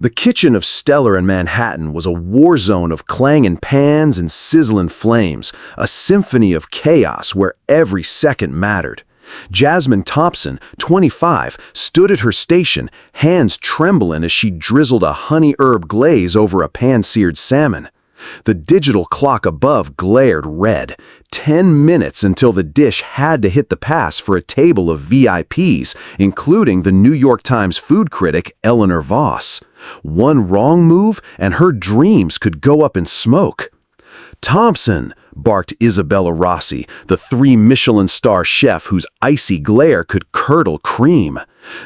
The kitchen of Stellar in Manhattan was a war zone of clanging pans and sizzling flames, a symphony of chaos where every second mattered. Jasmine Thompson, 25, stood at her station, hands trembling as she drizzled a honey herb glaze over a pan-seared salmon. The digital clock above glared red. 10 minutes until the dish had to hit the pass for a table of VIPs, including the New York Times food critic Eleanor Voss. One wrong move, and her dreams could go up in smoke. "Thompson," barked Isabella Rossi, the 3-Michelin-star chef whose icy glare could curdle cream.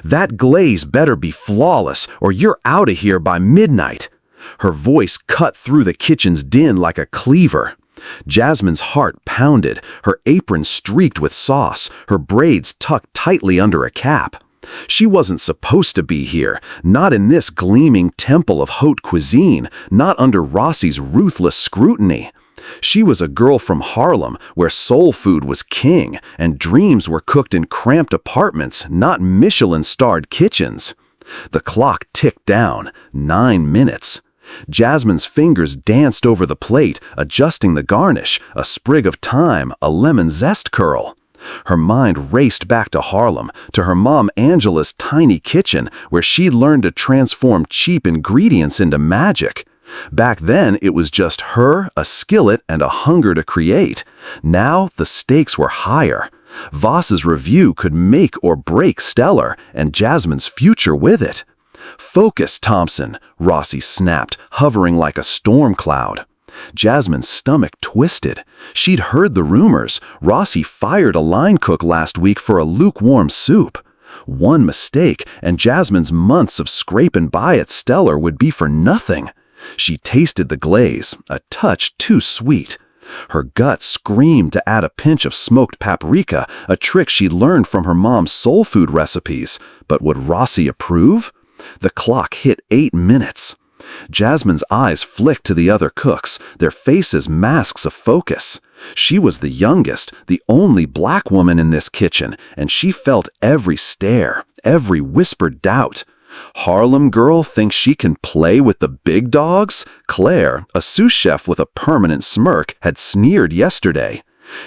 "That glaze better be flawless, or you're out of here by midnight." Her voice cut through the kitchen's din like a cleaver. Jasmine's heart pounded, her apron streaked with sauce, her braids tucked tightly under a cap. She wasn't supposed to be here, not in this gleaming temple of haute cuisine, not under Rossi's ruthless scrutiny. She was a girl from Harlem, where soul food was king, and dreams were cooked in cramped apartments, not Michelin-starred kitchens. The clock ticked down, 9 minutes. Jasmine's fingers danced over the plate, adjusting the garnish, a sprig of thyme, a lemon zest curl. Her mind raced back to Harlem, to her mom Angela's tiny kitchen, where she'd learned to transform cheap ingredients into magic. Back then, it was just her, a skillet, and a hunger to create. Now, the stakes were higher. Voss's review could make or break Stellar, and Jasmine's future with it. "Focus, Thompson," Rossi snapped, hovering like a storm cloud. Jasmine's stomach twisted. She'd heard the rumors. Rossi fired a line cook last week for a lukewarm soup. One mistake, and Jasmine's months of scraping by at Stellar would be for nothing. She tasted the glaze, a touch too sweet. Her gut screamed to add a pinch of smoked paprika, a trick she'd learned from her mom's soul food recipes. But would Rossi approve? The clock hit 8 minutes. Jasmine's eyes flicked to the other cooks, their faces masks of focus. She was the youngest, the only black woman in this kitchen, and she felt every stare, every whispered doubt. Harlem girl thinks she can play with the big dogs? Claire, a sous chef with a permanent smirk, had sneered yesterday.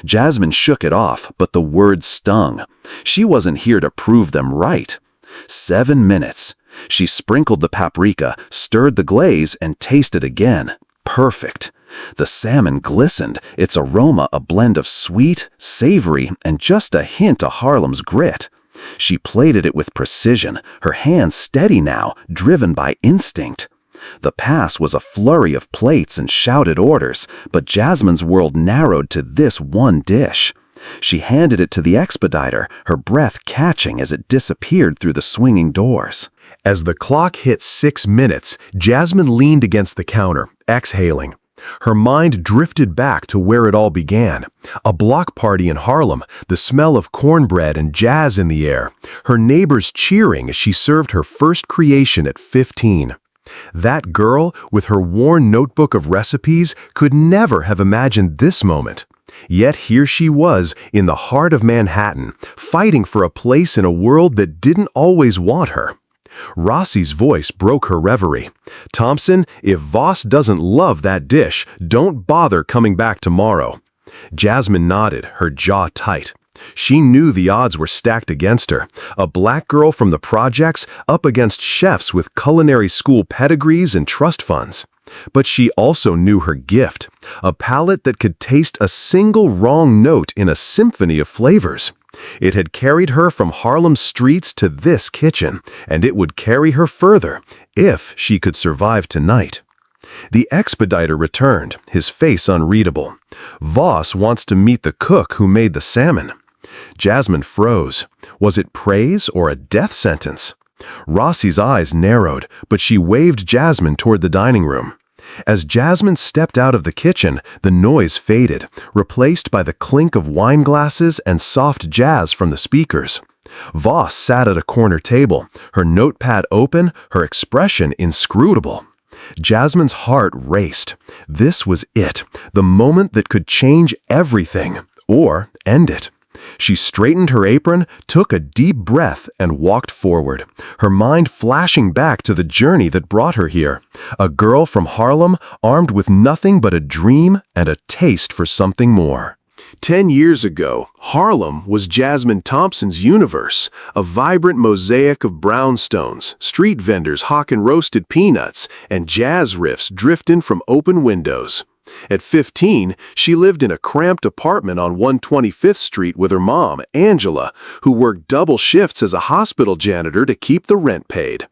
Jasmine shook it off, but the words stung. She wasn't here to prove them right. 7 minutes. She sprinkled the paprika, stirred the glaze, and tasted again. Perfect. The salmon glistened, its aroma a blend of sweet, savory, and just a hint of Harlem's grit. She plated it with precision, her hands steady now, driven by instinct. The pass was a flurry of plates and shouted orders, but Jasmine's world narrowed to this one dish. She handed it to the expediter, her breath catching as it disappeared through the swinging doors. As the clock hit 6 minutes, Jasmine leaned against the counter, exhaling. Her mind drifted back to where it all began. A block party in Harlem, the smell of cornbread and jazz in the air, her neighbors cheering as she served her first creation at 15. That girl, with her worn notebook of recipes, could never have imagined this moment. Yet here she was, in the heart of Manhattan, fighting for a place in a world that didn't always want her. Rossi's voice broke her reverie. "Thompson, if Voss doesn't love that dish, don't bother coming back tomorrow." Jasmine nodded, her jaw tight. She knew the odds were stacked against her. A black girl from the projects up against chefs with culinary school pedigrees and trust funds. But she also knew her gift, a palate that could taste a single wrong note in a symphony of flavors. It had carried her from Harlem streets to this kitchen, and it would carry her further, if she could survive tonight. The expediter returned, his face unreadable. "Voss wants to meet the cook who made the salmon." Jasmine froze. Was it praise or a death sentence? Rossi's eyes narrowed, but she waved Jasmine toward the dining room. As Jasmine stepped out of the kitchen, the noise faded, replaced by the clink of wine glasses and soft jazz from the speakers. Voss sat at a corner table, her notepad open, her expression inscrutable. Jasmine's heart raced. This was it, the moment that could change everything, or end it. She straightened her apron, took a deep breath, and walked forward, her mind flashing back to the journey that brought her here. A girl from Harlem, armed with nothing but a dream and a taste for something more. 10 years ago, Harlem was Jasmine Thompson's universe, a vibrant mosaic of brownstones, street vendors hawking roasted peanuts, and jazz riffs drifting from open windows. At 15, she lived in a cramped apartment on 125th Street with her mom, Angela, who worked double shifts as a hospital janitor to keep the rent paid.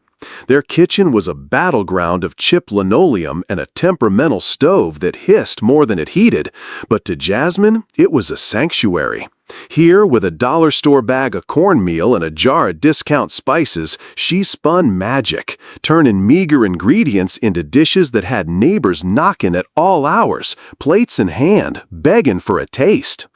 Their kitchen was a battleground of chipped linoleum and a temperamental stove that hissed more than it heated, but to Jasmine, it was a sanctuary. Here, with a dollar store bag of cornmeal and a jar of discount spices, she spun magic, turning meager ingredients into dishes that had neighbors knocking at all hours, plates in hand, begging for a taste.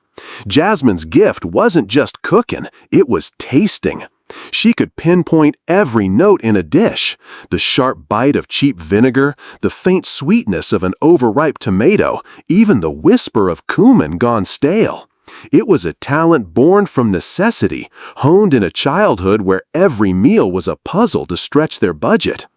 Jasmine's gift wasn't just cooking, it was tasting. She could pinpoint every note in a dish, the sharp bite of cheap vinegar, the faint sweetness of an overripe tomato, even the whisper of cumin gone stale. It was a talent born from necessity, honed in a childhood where every meal was a puzzle to stretch their budget.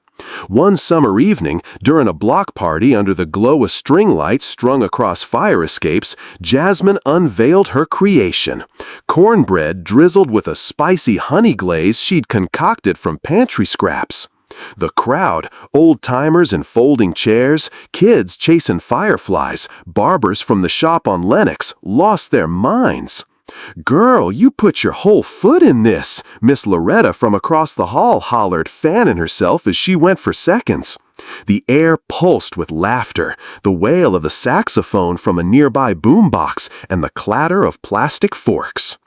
One summer evening, during a block party under the glow of string lights strung across fire escapes, Jasmine unveiled her creation. Cornbread drizzled with a spicy honey glaze she'd concocted from pantry scraps. The crowd, old-timers in folding chairs, kids chasing fireflies, barbers from the shop on Lenox, lost their minds. "Girl, you put your whole foot in this," Miss Loretta from across the hall hollered, fanning herself as she went for seconds. The air pulsed with laughter, the wail of the saxophone from a nearby boombox, and the clatter of plastic forks.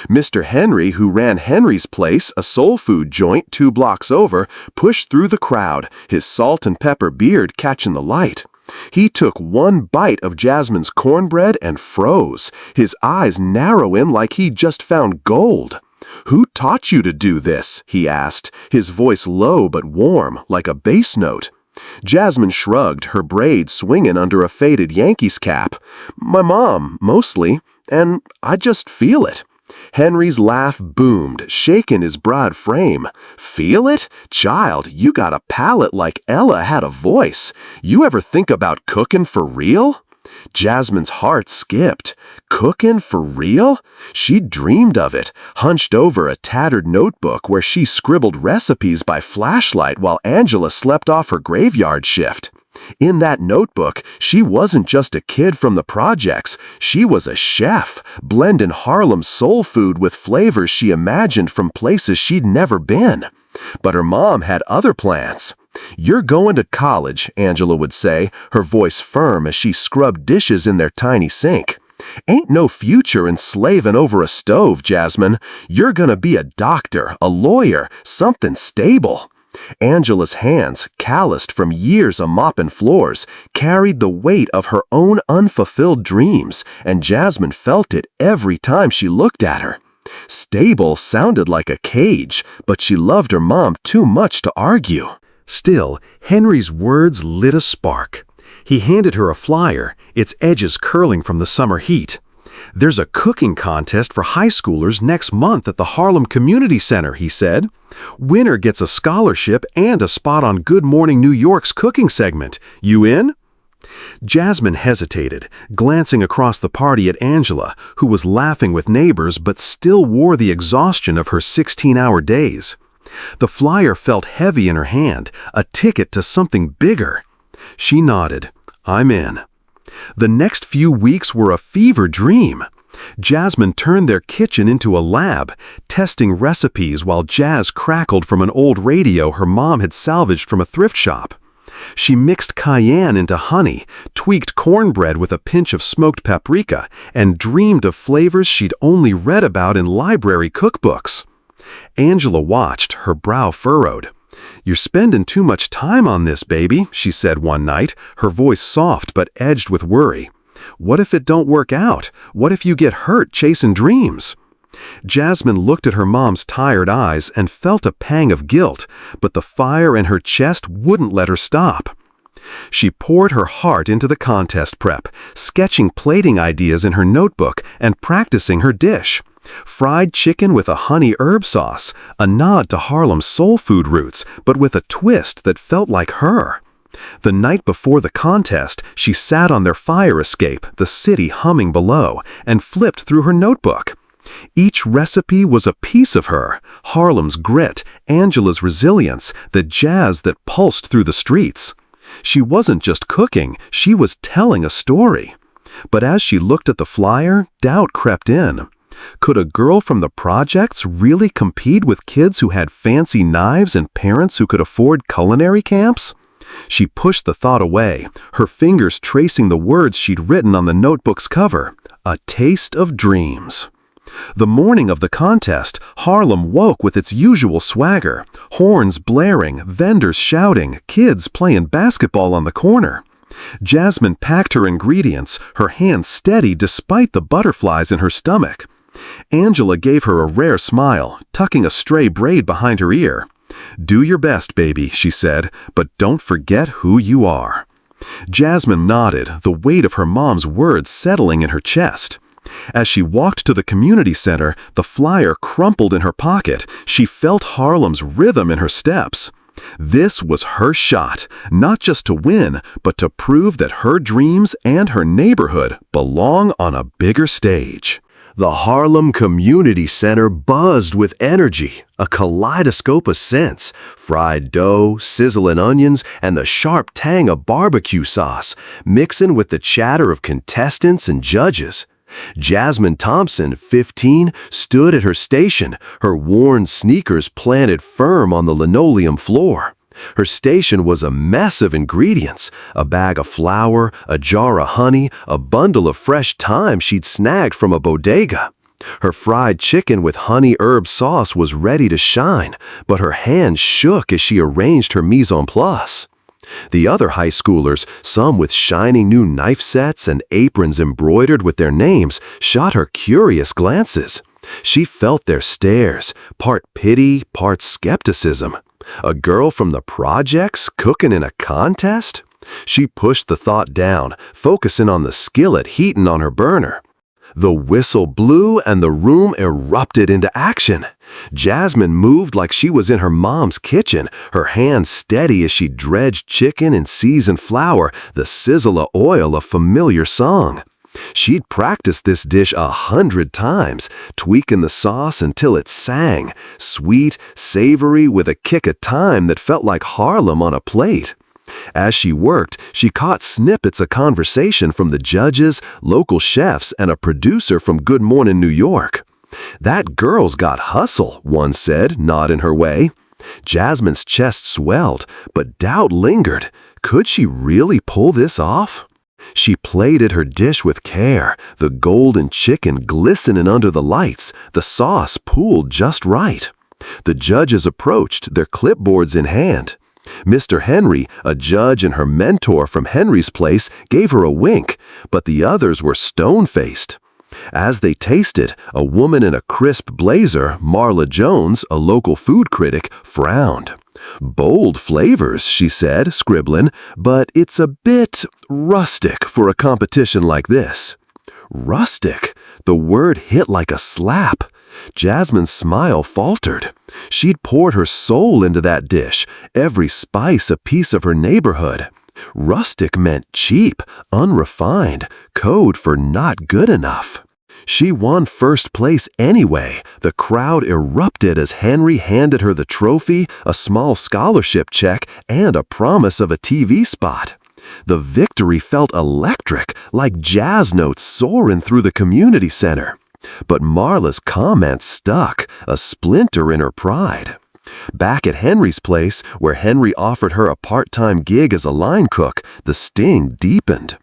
Mr. Henry, who ran Henry's Place, a soul food joint 2 blocks over, pushed through the crowd, his salt and pepper beard catching the light. He took one bite of Jasmine's cornbread and froze, his eyes narrowing like he'd just found gold. "Who taught you to do this?" he asked, his voice low but warm, like a bass note. Jasmine shrugged, her braids swinging under a faded Yankees cap. "My mom, mostly, and I just feel it." Henry's laugh boomed, shaking his broad frame. "Feel it? Child, you got a palate like Ella had a voice. You ever think about cooking for real?" Jasmine's heart skipped. Cooking for real? She dreamed of it, hunched over a tattered notebook where she scribbled recipes by flashlight while Angela slept off her graveyard shift. In that notebook, she wasn't just a kid from the projects, she was a chef, blending Harlem soul food with flavors she imagined from places she'd never been. But her mom had other plans. "You're going to college," Angela would say, her voice firm as she scrubbed dishes in their tiny sink. "Ain't no future in slaving over a stove, Jasmine. You're gonna be a doctor, a lawyer, something stable." Angela's hands, calloused from years of mopping floors, carried the weight of her own unfulfilled dreams, and Jasmine felt it every time she looked at her. Stable sounded like a cage, but she loved her mom too much to argue. Still, Henry's words lit a spark. He handed her a flyer, its edges curling from the summer heat. "There's a cooking contest for high schoolers next month at the Harlem Community Center," he said. "Winner gets a scholarship and a spot on Good Morning New York's cooking segment. You in?" Jasmine hesitated, glancing across the party at Angela, who was laughing with neighbors but still wore the exhaustion of her 16-hour days. The flyer felt heavy in her hand, a ticket to something bigger. She nodded. "I'm in." The next few weeks were a fever dream. Jasmine turned their kitchen into a lab, testing recipes while jazz crackled from an old radio her mom had salvaged from a thrift shop. She mixed cayenne into honey, tweaked cornbread with a pinch of smoked paprika, and dreamed of flavors she'd only read about in library cookbooks. Angela watched, her brow furrowed. "You're spending too much time on this, baby," she said one night, her voice soft but edged with worry. "What if it don't work out? What if you get hurt chasing dreams?" Jasmine looked at her mom's tired eyes and felt a pang of guilt, but the fire in her chest wouldn't let her stop. She poured her heart into the contest prep, sketching plating ideas in her notebook and practicing her dish. Fried chicken with a honey herb sauce, a nod to Harlem's soul food roots, but with a twist that felt like her. The night before the contest, she sat on their fire escape, the city humming below, and flipped through her notebook. Each recipe was a piece of her, Harlem's grit, Angela's resilience, the jazz that pulsed through the streets. She wasn't just cooking, she was telling a story. But as she looked at the flyer, doubt crept in. Could a girl from the projects really compete with kids who had fancy knives and parents who could afford culinary camps? She pushed the thought away, her fingers tracing the words she'd written on the notebook's cover, "A Taste of Dreams." The morning of the contest, Harlem woke with its usual swagger, horns blaring, vendors shouting, kids playing basketball on the corner. Jasmine packed her ingredients, her hands steady despite the butterflies in her stomach. Angela gave her a rare smile, tucking a stray braid behind her ear. "Do your best, baby," she said, "but don't forget who you are." Jasmine nodded, the weight of her mom's words settling in her chest. As she walked to the community center, the flyer crumpled in her pocket. She felt Harlem's rhythm in her steps. This was her shot, not just to win, but to prove that her dreams and her neighborhood belong on a bigger stage. The Harlem Community Center buzzed with energy, a kaleidoscope of scents, fried dough, sizzling onions, and the sharp tang of barbecue sauce, mixing with the chatter of contestants and judges. Jasmine Thompson, 15, stood at her station, her worn sneakers planted firm on the linoleum floor. Her station was a mess of ingredients, a bag of flour, a jar of honey, a bundle of fresh thyme she'd snagged from a bodega. Her fried chicken with honey herb sauce was ready to shine, but her hands shook as she arranged her mise en place. The other high schoolers, some with shiny new knife sets and aprons embroidered with their names, shot her curious glances. She felt their stares, part pity, part skepticism. A girl from the projects cooking in a contest? She pushed the thought down, focusing on the skillet heating on her burner. The whistle blew and the room erupted into action. Jasmine moved like she was in her mom's kitchen, her hands steady as she dredged chicken in seasoned flour, the sizzle of oil a familiar song. She'd practiced this dish 100 times, tweaking the sauce until it sang, sweet, savory, with a kick of thyme that felt like Harlem on a plate. As she worked, she caught snippets of conversation from the judges, local chefs, and a producer from Good Morning New York. "That girl's got hustle," one said, nodding her way. Jasmine's chest swelled, but doubt lingered. Could she really pull this off? She plated her dish with care, the golden chicken glistening under the lights, the sauce pooled just right. The judges approached, their clipboards in hand. Mr. Henry, a judge and her mentor from Henry's Place, gave her a wink, but the others were stone-faced. As they tasted, a woman in a crisp blazer, Marla Jones, a local food critic, frowned. "Bold flavors," she said, scribbling, "but it's a bit rustic for a competition like this." Rustic. The word hit like a slap. Jasmine's smile faltered. She'd poured her soul into that dish, every spice a piece of her neighborhood. Rustic meant cheap, unrefined, code for not good enough. She won first place anyway. The crowd erupted as Henry handed her the trophy, a small scholarship check, and a promise of a TV spot. The victory felt electric, like jazz notes soaring through the community center. But Marla's comments stuck, a splinter in her pride. Back at Henry's Place, where Henry offered her a part-time gig as a line cook, the sting deepened.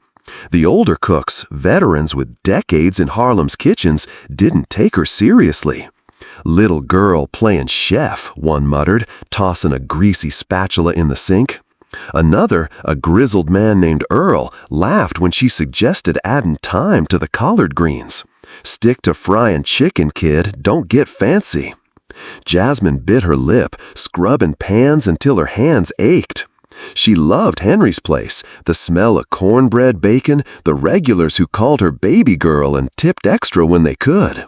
The older cooks, veterans with decades in Harlem's kitchens, didn't take her seriously. "Little girl playing chef," one muttered, tossing a greasy spatula in the sink. Another, a grizzled man named Earl, laughed when she suggested adding thyme to the collard greens. "Stick to frying chicken, kid, don't get fancy." Jasmine bit her lip, scrubbing pans until her hands ached. She loved Henry's Place, the smell of cornbread bacon, the regulars who called her baby girl and tipped extra when they could.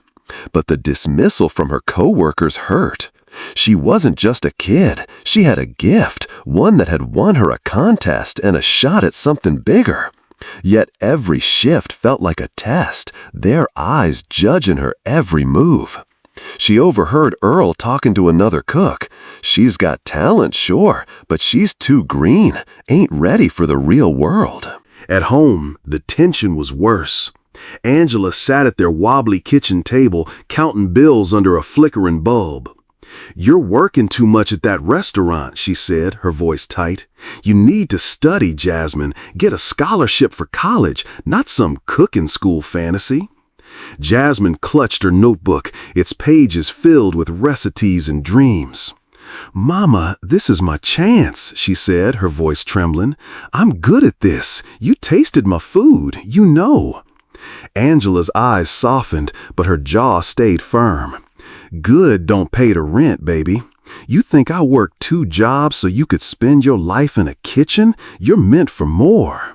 But the dismissal from her coworkers hurt. She wasn't just a kid. She had a gift, one that had won her a contest and a shot at something bigger. Yet every shift felt like a test, their eyes judging her every move. She overheard Earl talking to another cook. She's got talent, sure, but she's too green, ain't ready for the real world. At home, the tension was worse. Angela sat at their wobbly kitchen table, counting bills under a flickering bulb. "You're working too much at that restaurant," she said, her voice tight. "You need to study, Jasmine. Get a scholarship for college, not some cooking school fantasy." Jasmine clutched her notebook, its pages filled with recipes and dreams. "Mama, this is my chance," she said, her voice trembling. "I'm good at this. You tasted my food. You know." Angela's eyes softened, but her jaw stayed firm. "Good don't pay the rent, baby. You think I worked 2 jobs so you could spend your life in a kitchen? You're meant for more."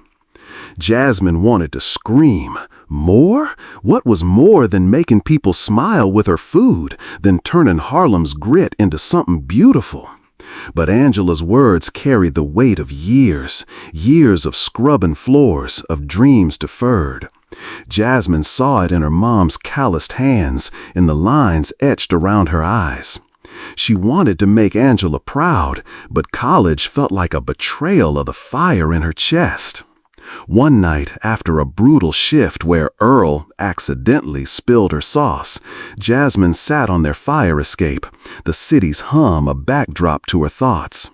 Jasmine wanted to scream. More? What was more than making people smile with her food, than turning Harlem's grit into something beautiful? But Angela's words carried the weight of years, years of scrubbing floors, of dreams deferred. Jasmine saw it in her mom's calloused hands, in the lines etched around her eyes. She wanted to make Angela proud, but college felt like a betrayal of the fire in her chest. One night, after a brutal shift where Earl accidentally spilled her sauce, Jasmine sat on their fire escape, the city's hum a backdrop to her thoughts.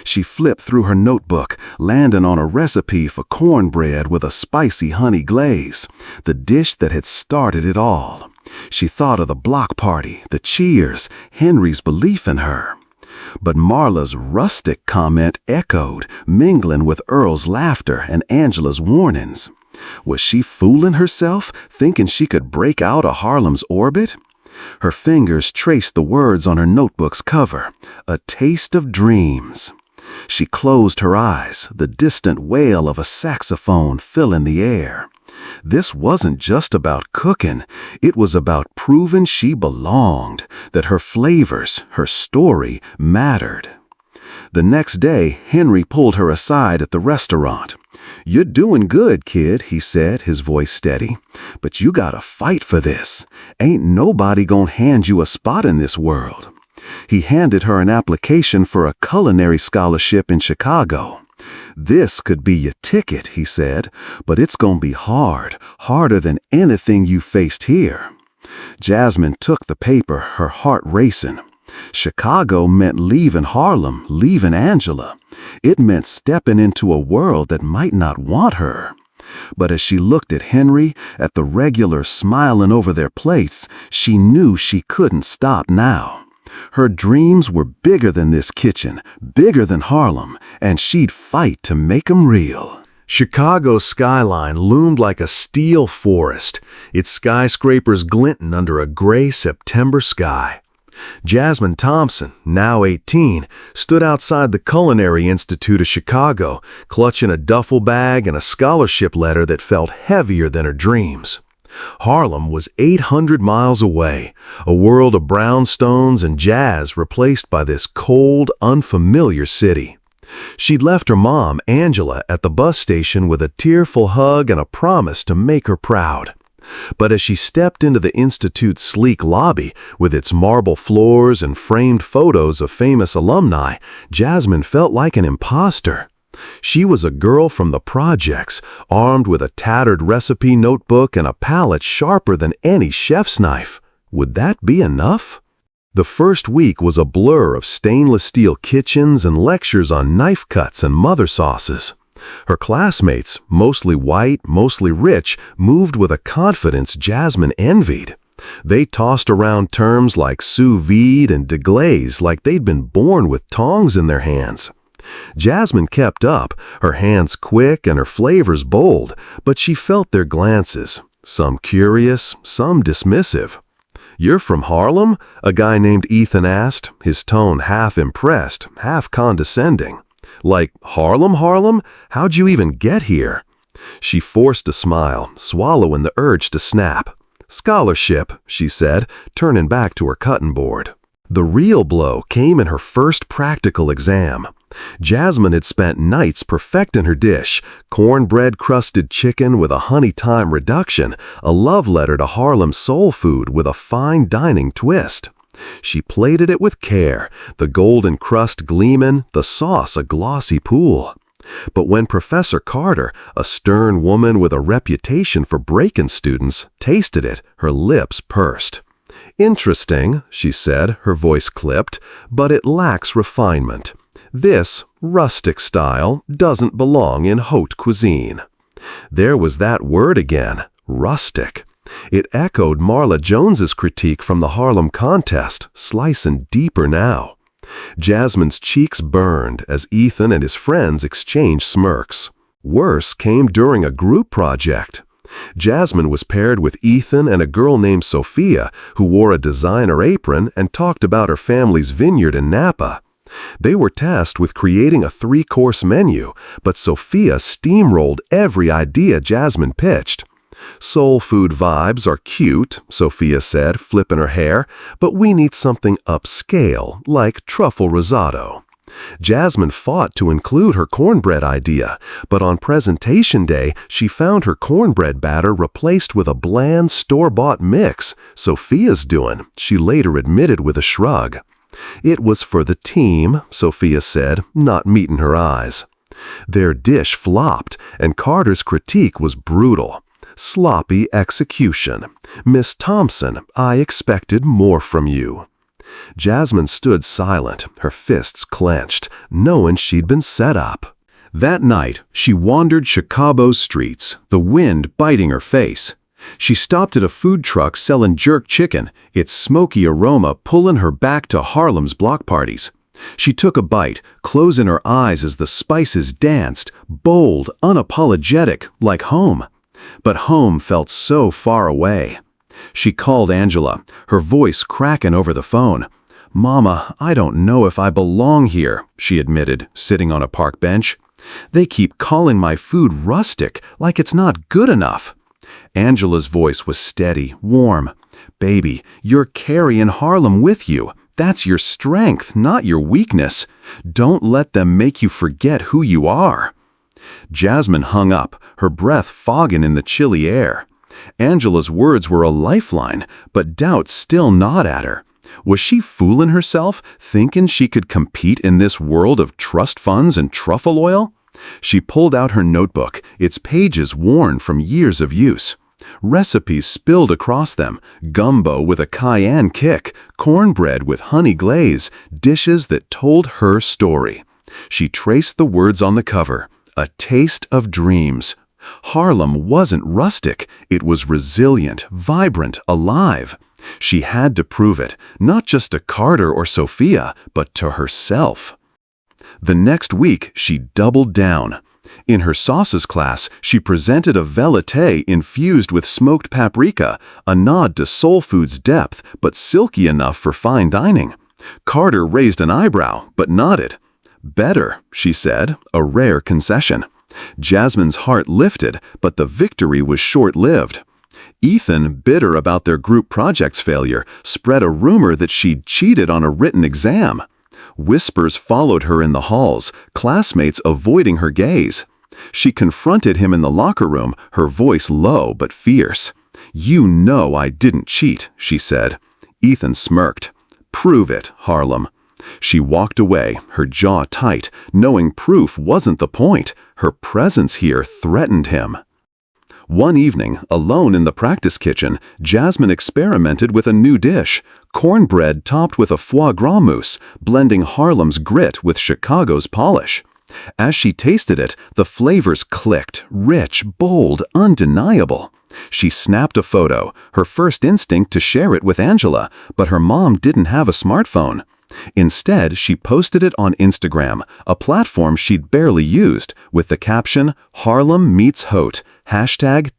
She flipped through her notebook, landing on a recipe for cornbread with a spicy honey glaze, the dish that had started it all. She thought of the block party, the cheers, Henry's belief in her. But Marla's rustic comment echoed, mingling with Earl's laughter and Angela's warnings. Was she fooling herself, thinking she could break out of Harlem's orbit? Her fingers traced the words on her notebook's cover, "A taste of dreams." She closed her eyes, the distant wail of a saxophone filling the air. This wasn't just about cooking, it was about proving she belonged, that her flavors, her story, mattered. The next day, Henry pulled her aside at the restaurant. "You're doing good, kid," he said, his voice steady. "But you gotta fight for this. Ain't nobody gonna hand you a spot in this world." He handed her an application for a culinary scholarship in Chicago. "This could be your ticket," he said, "but it's gonna be hard, harder than anything you faced here." Jasmine took the paper, her heart racing. Chicago meant leaving Harlem, leaving Angela. It meant stepping into a world that might not want her. But as she looked at Henry, at the regulars smiling over their plates, she knew she couldn't stop now. Her dreams were bigger than this kitchen, bigger than Harlem, and she'd fight to make 'em real. Chicago's skyline loomed like a steel forest, its skyscrapers glinting under a gray September sky. Jasmine Thompson, now 18, stood outside the Culinary Institute of Chicago, clutching a duffel bag and a scholarship letter that felt heavier than her dreams. Harlem was 800 miles away, a world of brownstones and jazz replaced by this cold, unfamiliar city. She'd left her mom, Angela, at the bus station with a tearful hug and a promise to make her proud. But as she stepped into the Institute's sleek lobby, with its marble floors and framed photos of famous alumni, Jasmine felt like an imposter. She was a girl from the projects, armed with a tattered recipe notebook and a palette sharper than any chef's knife. Would that be enough? The first week was a blur of stainless steel kitchens and lectures on knife cuts and mother sauces. Her classmates, mostly white, mostly rich, moved with a confidence Jasmine envied. They tossed around terms like sous vide and deglaze like they'd been born with tongs in their hands. Jasmine kept up, her hands quick and her flavors bold, but she felt their glances, some curious, some dismissive. "You're from Harlem?" a guy named Ethan asked, his tone half impressed, half condescending. "Like Harlem, Harlem? How'd you even get here?" She forced a smile, swallowing the urge to snap. "Scholarship," she said, turning back to her cutting board. The real blow came in her first practical exam. Jasmine had spent nights perfecting her dish, cornbread-crusted chicken with a honey thyme reduction, a love letter to Harlem soul food with a fine dining twist. She plated it with care, the golden crust gleaming, the sauce a glossy pool. But when Professor Carter, a stern woman with a reputation for breaking students, tasted it, her lips pursed. "Interesting," she said, her voice clipped, "but it lacks refinement. This, rustic style, doesn't belong in haute cuisine." There was that word again, rustic. It echoed Marla Jones's critique from the Harlem contest, slicing deeper now. Jasmine's cheeks burned as Ethan and his friends exchanged smirks. Worse came during a group project. Jasmine was paired with Ethan and a girl named Sophia, who wore a designer apron and talked about her family's vineyard in Napa. They were tasked with creating a 3-course menu, but Sophia steamrolled every idea Jasmine pitched. "Soul food vibes are cute," Sophia said, flipping her hair, "but we need something upscale, like truffle risotto." Jasmine fought to include her cornbread idea, but on presentation day she found her cornbread batter replaced with a bland store-bought mix, Sophia's doing, she later admitted with a shrug. "It was for the team," Sophia said, not meeting her eyes. Their dish flopped, and Carter's critique was brutal. "Sloppy execution. Miss Thompson, I expected more from you." Jasmine stood silent, her fists clenched, knowing she'd been set up. That night, she wandered Chicago's streets, the wind biting her face. She stopped at a food truck selling jerk chicken, its smoky aroma pulling her back to Harlem's block parties. She took a bite, closing her eyes as the spices danced, bold, unapologetic, like home. But home felt so far away. She called Angela, her voice cracking over the phone. "Mama, I don't know if I belong here," she admitted, sitting on a park bench. "They keep calling my food rustic, like it's not good enough." Angela's voice was steady, warm. "Baby, you're carrying Harlem with you. That's your strength, not your weakness. Don't let them make you forget who you are." Jasmine hung up, her breath fogging in the chilly air. Angela's words were a lifeline, but doubt still gnawed at her. Was she fooling herself, thinking she could compete in this world of trust funds and truffle oil? She pulled out her notebook, its pages worn from years of use. Recipes spilled across them, gumbo with a cayenne kick, cornbread with honey glaze, dishes that told her story. She traced the words on the cover, "A taste of dreams." Harlem wasn't rustic, it was resilient, vibrant, alive. She had to prove it, not just to Carter or Sophia, but to herself. The next week, she doubled down. In her sauces class, she presented a velouté infused with smoked paprika, a nod to soul food's depth, but silky enough for fine dining. Carter raised an eyebrow, but nodded. "Better," she said, a rare concession. Jasmine's heart lifted, but the victory was short-lived. Ethan, bitter about their group project's failure, spread a rumor that she'd cheated on a written exam. Whispers followed her in the halls, classmates avoiding her gaze. She confronted him in the locker room, her voice low but fierce. "You know I didn't cheat," she said. Ethan smirked. "Prove it, Harlem." She walked away, her jaw tight, knowing proof wasn't the point. Her presence here threatened him. One evening, alone in the practice kitchen, Jasmine experimented with a new dish, cornbread topped with a foie gras mousse, blending Harlem's grit with Chicago's polish. As she tasted it, the flavors clicked, rich, bold, undeniable. She snapped a photo, her first instinct to share it with Angela, but her mom didn't have a smartphone. Instead, she posted it on Instagram, a platform she'd barely used, with the caption, "Harlem meets Haute,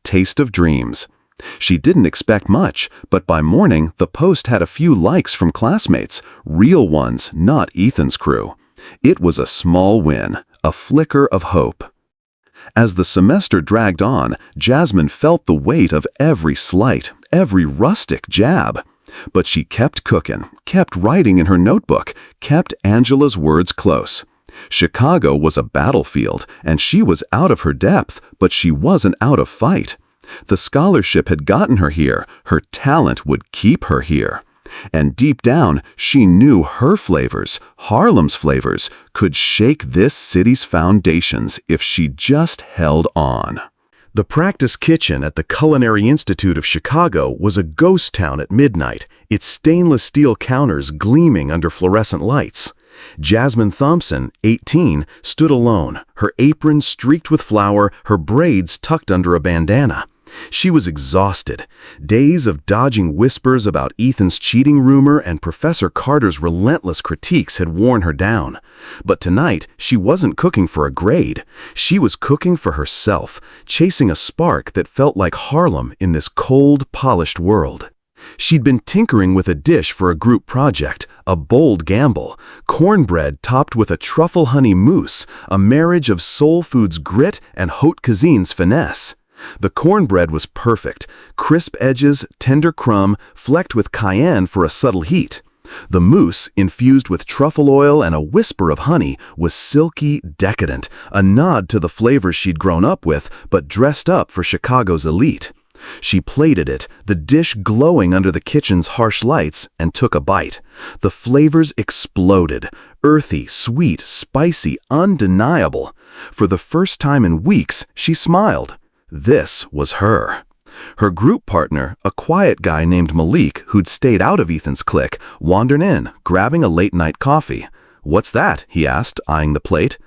#Taste of Dreams." She didn't expect much, but by morning, the post had a few likes from classmates, real ones, not Ethan's crew. It was a small win, a flicker of hope. As the semester dragged on, Jasmine felt the weight of every slight, every rustic jab. But she kept cooking, kept writing in her notebook, kept Angela's words close. Chicago was a battlefield, and she was out of her depth, but she wasn't out of fight. The scholarship had gotten her here. Her talent would keep her here. And deep down, she knew her flavors, Harlem's flavors, could shake this city's foundations if she just held on. The practice kitchen at the Culinary Institute of Chicago was a ghost town at midnight, its stainless steel counters gleaming under fluorescent lights. Jasmine Thompson, 18, stood alone, her apron streaked with flour, her braids tucked under a bandana. She was exhausted. Days of dodging whispers about Ethan's cheating rumor and Professor Carter's relentless critiques had worn her down. But tonight, she wasn't cooking for a grade. She was cooking for herself, chasing a spark that felt like Harlem in this cold, polished world. She'd been tinkering with a dish for a group project, a bold gamble, cornbread topped with a truffle honey mousse, a marriage of soul food's grit and haute cuisine's finesse. The cornbread was perfect, crisp edges, tender crumb, flecked with cayenne for a subtle heat. The mousse, infused with truffle oil and a whisper of honey, was silky, decadent, a nod to the flavors she'd grown up with, but dressed up for Chicago's elite. She plated it, the dish glowing under the kitchen's harsh lights, and took a bite. The flavors exploded, earthy, sweet, spicy, undeniable. For the first time in weeks, she smiled. This was her. Her group partner, a quiet guy named Malik who'd stayed out of Ethan's clique, wandered in, grabbing a late-night coffee. "What's that?" he asked, eyeing the plate.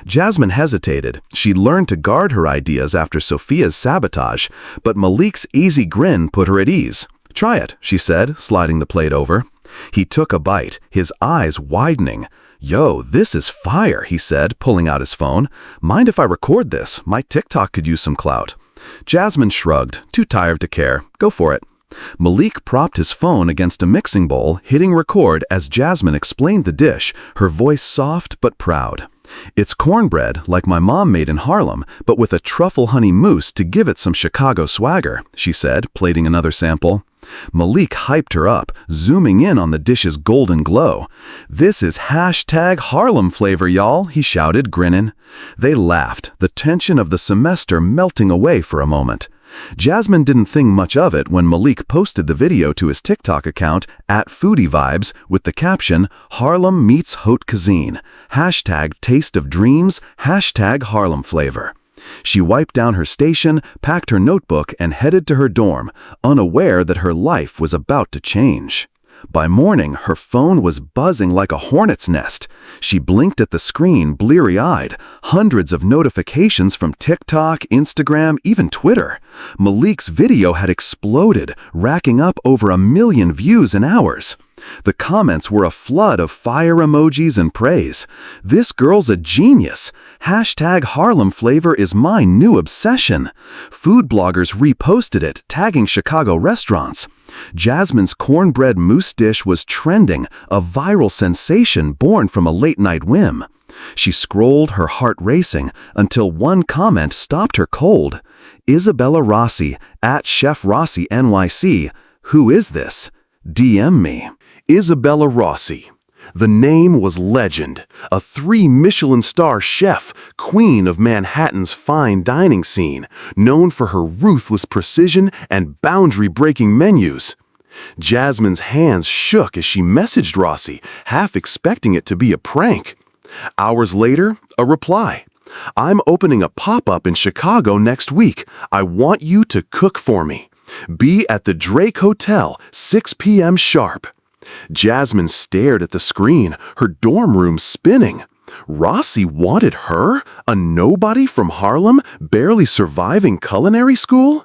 Jasmine hesitated. She'd learned to guard her ideas after Sophia's sabotage, but Malik's easy grin put her at ease. "Try it," she said, sliding the plate over. He took a bite, his eyes widening. "Yo, this is fire," he said, pulling out his phone. "Mind if I record this? My TikTok could use some clout." Jasmine shrugged, too tired to care. "Go for it." Malik propped his phone against a mixing bowl, hitting record as Jasmine explained the dish, her voice soft but proud. "It's cornbread, like my mom made in Harlem, but with a truffle honey mousse to give it some Chicago swagger," she said, plating another sample. Malik hyped her up, zooming in on the dish's golden glow. "This is #Harlem flavor, y'all," he shouted, grinning. They laughed, the tension of the semester melting away for a moment. Jasmine didn't think much of it when Malik posted the video to his TikTok account @FoodieVibes with the caption, "Harlem meets haute cuisine, #Taste of Dreams, #Harlem flavor." She wiped down her station, packed her notebook, and headed to her dorm, unaware that her life was about to change. By morning, her phone was buzzing like a hornet's nest. She blinked at the screen, bleary-eyed. Hundreds of notifications from TikTok, Instagram, even Twitter. Malik's video had exploded, racking up over 1 million views in hours. The comments were a flood of fire emojis and praise. "This girl's a genius. #Harlem flavor is my new obsession." Food bloggers reposted it, tagging Chicago restaurants. Jasmine's cornbread mousse dish was trending, a viral sensation born from a late-night whim. She scrolled, her heart racing, until one comment stopped her cold. "Isabella Rossi, @ChefRossiNYC. Who is this? DM me." Isabella Rossi. The name was legend, a 3 Michelin star chef, queen of Manhattan's fine dining scene, known for her ruthless precision and boundary-breaking menus. Jasmine's hands shook as she messaged Rossi, half expecting it to be a prank. Hours later, a reply. "I'm opening a pop-up in Chicago next week. I want you to cook for me. Be at the Drake Hotel, 6 p.m. sharp." Jasmine stared at the screen, her dorm room spinning. Rossi wanted her, a nobody from Harlem, barely surviving culinary school?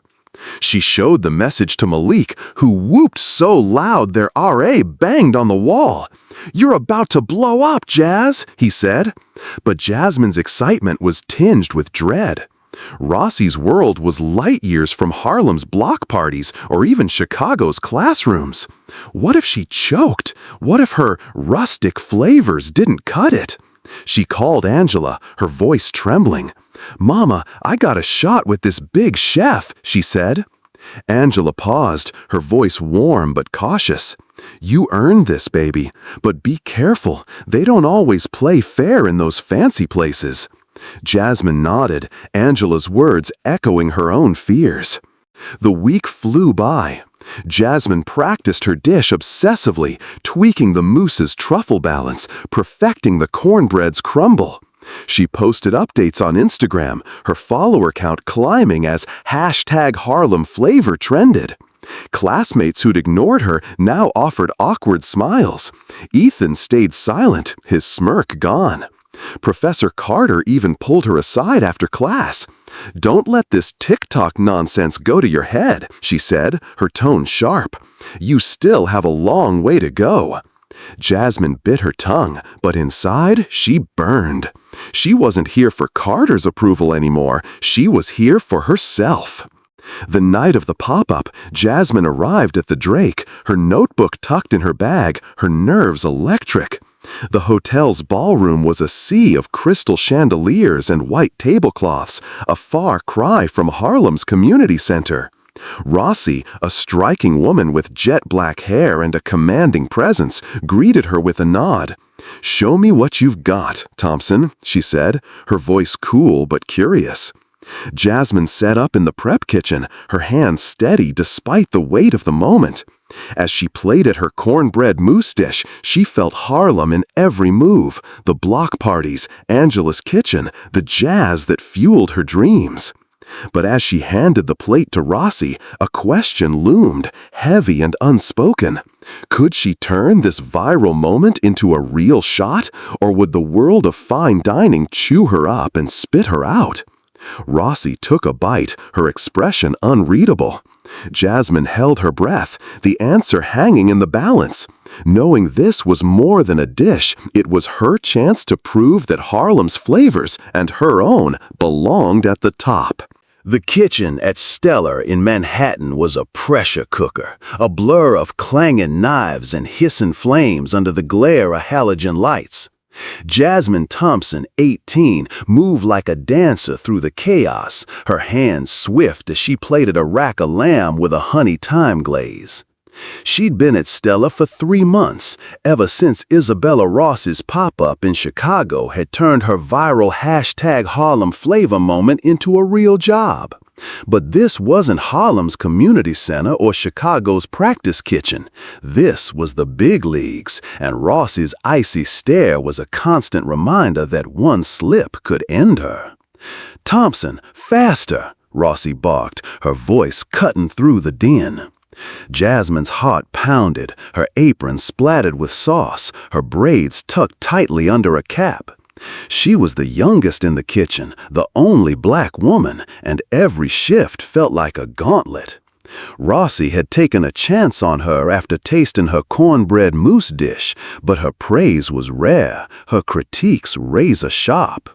She showed the message to Malik, who whooped so loud their RA banged on the wall. "You're about to blow up, Jazz," he said. But Jasmine's excitement was tinged with dread. Rossi's world was light years from Harlem's block parties or even Chicago's classrooms. What if she choked? What if her rustic flavors didn't cut it? She called Angela, her voice trembling. "Mama, I got a shot with this big chef," she said. Angela paused, her voice warm but cautious. "You earned this, baby, but be careful. They don't always play fair in those fancy places." Jasmine nodded, Angela's words echoing her own fears. The week flew by. Jasmine practiced her dish obsessively, tweaking the mousse's truffle balance, perfecting the cornbread's crumble. She posted updates on Instagram, her follower count climbing as #HarlemFlavor trended. Classmates who'd ignored her now offered awkward smiles. Ethan stayed silent, his smirk gone. Professor Carter even pulled her aside after class. "Don't let this TikTok nonsense go to your head," she said, her tone sharp. "You still have a long way to go." Jasmine bit her tongue, but inside she burned. She wasn't here for Carter's approval anymore. She was here for herself. The night of the pop-up, Jasmine arrived at the Drake, her notebook tucked in her bag, her nerves electric. The hotel's ballroom was a sea of crystal chandeliers and white tablecloths, a far cry from Harlem's community center. Rossi, a striking woman with jet-black hair and a commanding presence, greeted her with a nod. "Show me what you've got, Thompson," she said, her voice cool but curious. Jasmine sat up in the prep kitchen, her hands steady despite the weight of the moment. As she plated her cornbread mousse dish, she felt Harlem in every move, the block parties, Angela's kitchen, the jazz that fueled her dreams. But as she handed the plate to Rossi, a question loomed, heavy and unspoken. Could she turn this viral moment into a real shot, or would the world of fine dining chew her up and spit her out? Rossi took a bite, her expression unreadable. Jasmine held her breath, the answer hanging in the balance. Knowing this was more than a dish, it was her chance to prove that Harlem's flavors, and her own, belonged at the top. The kitchen at Stellar in Manhattan was a pressure cooker, a blur of clanging knives and hissing flames under the glare of halogen lights. Jasmine Thompson, 18, moved like a dancer through the chaos, her hands swift as she plated a rack of lamb with a honey thyme glaze. She'd been at Stella for 3 months, ever since Isabella Ross's pop-up in Chicago had turned her viral #HarlemFlavor moment into a real job. But this wasn't Harlem's community center or Chicago's practice kitchen. This was the big leagues, and Ross's icy stare was a constant reminder that one slip could end her. "Thompson, faster!" Rossi barked, her voice cutting through the din. Jasmine's heart pounded, her apron splattered with sauce, her braids tucked tightly under a cap. She was the youngest in the kitchen, the only black woman, and every shift felt like a gauntlet. Rossi had taken a chance on her after tasting her cornbread mousse dish, but her praise was rare, her critiques razor sharp.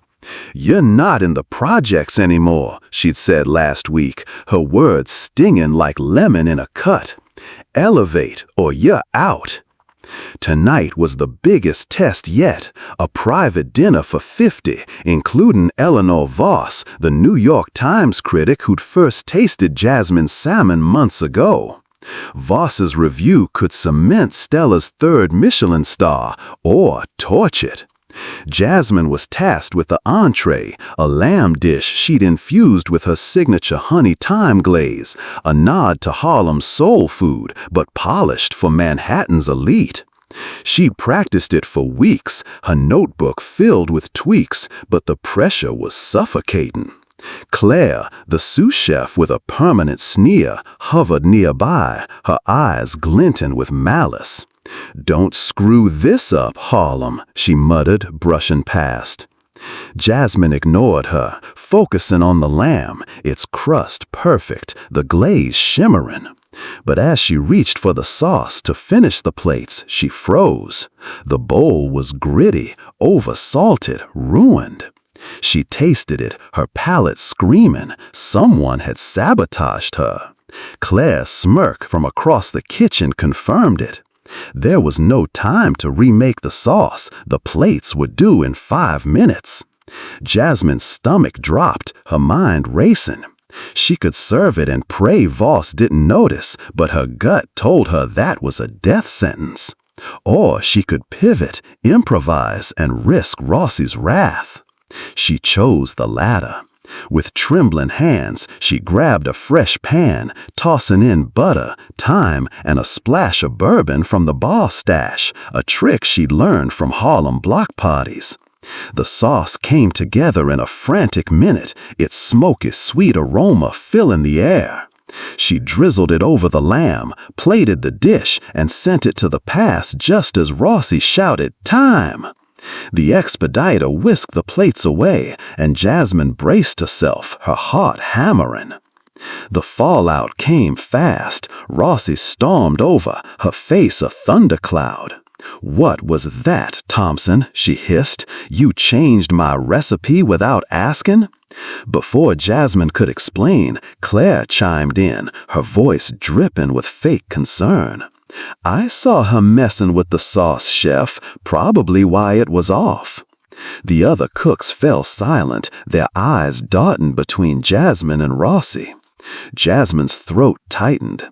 "You're not in the projects anymore," she'd said last week, her words stinging like lemon in a cut. "Elevate, or you're out." Tonight was the biggest test yet, a private dinner for 50, including Eleanor Voss, the New York Times critic who'd first tasted Jasmine's salmon months ago. Voss's review could cement Stella's 3rd Michelin star, or torch it. Jasmine was tasked with the entree, a lamb dish she'd infused with her signature honey thyme glaze, a nod to Harlem's soul food, but polished for Manhattan's elite. She'd practiced it for weeks, her notebook filled with tweaks, but the pressure was suffocating. Claire, the sous chef with a permanent sneer, hovered nearby, her eyes glinting with malice. "Don't screw this up, Harlem," she muttered, brushing past. Jasmine ignored her, focusing on the lamb, its crust perfect, the glaze shimmering. But as she reached for the sauce to finish the plates, she froze. The bowl was gritty, over-salted, ruined. She tasted it, her palate screaming. Someone had sabotaged her. Claire's smirk from across the kitchen confirmed it. There was no time to remake the sauce. The plates were due in 5 minutes. Jasmine's stomach dropped, her mind racing. She could serve it and pray Voss didn't notice, but her gut told her that was a death sentence. Or she could pivot, improvise, and risk Rossi's wrath. She chose the latter. With trembling hands, she grabbed a fresh pan, tossing in butter, thyme, and a splash of bourbon from the bar stash, a trick she'd learned from Harlem block parties. The sauce came together in a frantic minute, its smoky, sweet aroma filling the air. She drizzled it over the lamb, plated the dish, and sent it to the pass just as Rossi shouted, "Time!" The expediter whisked the plates away, and Jasmine braced herself, her heart hammering. The fallout came fast. Rossi stormed over, her face a thundercloud. "What was that, Thompson?" she hissed. "You changed my recipe without asking?" Before Jasmine could explain, Claire chimed in, her voice dripping with fake concern. "I saw her messing with the sauce, chef, probably why it was off." The other cooks fell silent, their eyes darting between Jasmine and Rossi. Jasmine's throat tightened.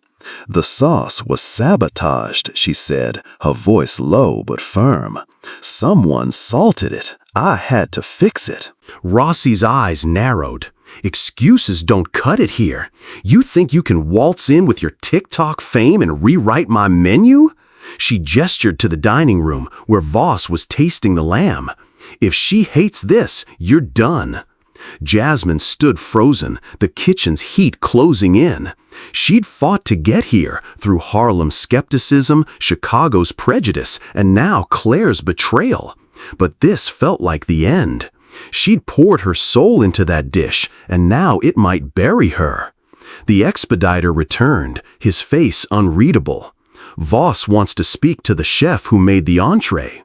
"The sauce was sabotaged," she said, her voice low but firm. "Someone salted it. I had to fix it." Rossi's eyes narrowed. "Excuses don't cut it here. You think you can waltz in with your TikTok fame and rewrite my menu?" She gestured to the dining room where Voss was tasting the lamb. "If she hates this, you're done." Jasmine stood frozen, the kitchen's heat closing in. She'd fought to get here through Harlem's skepticism, Chicago's prejudice, and now Claire's betrayal. But this felt like the end. She'd poured her soul into that dish, and now it might bury her. The expediter returned, his face unreadable. "Voss wants to speak to the chef who made the entree."